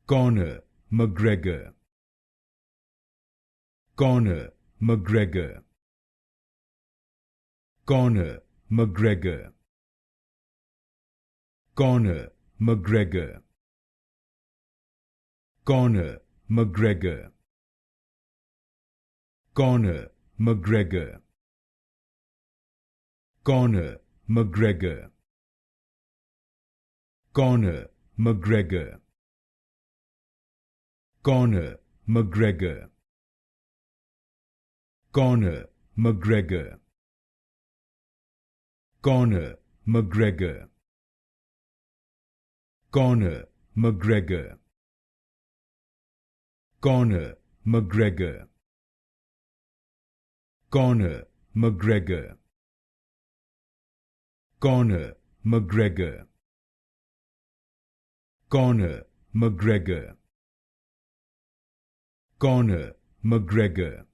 Conor McGregor, Conor McGregor, Conor McGregor, Conor McGregor, Conor McGregor, Conor McGregor, Conor McGregor, Conor McGregor, Conor McGregor, Conor McGregor, Conor McGregor, Conor McGregor, Conor McGregor, Conor McGregor, Conor McGregor, Conor McGregor, Conor McGregor,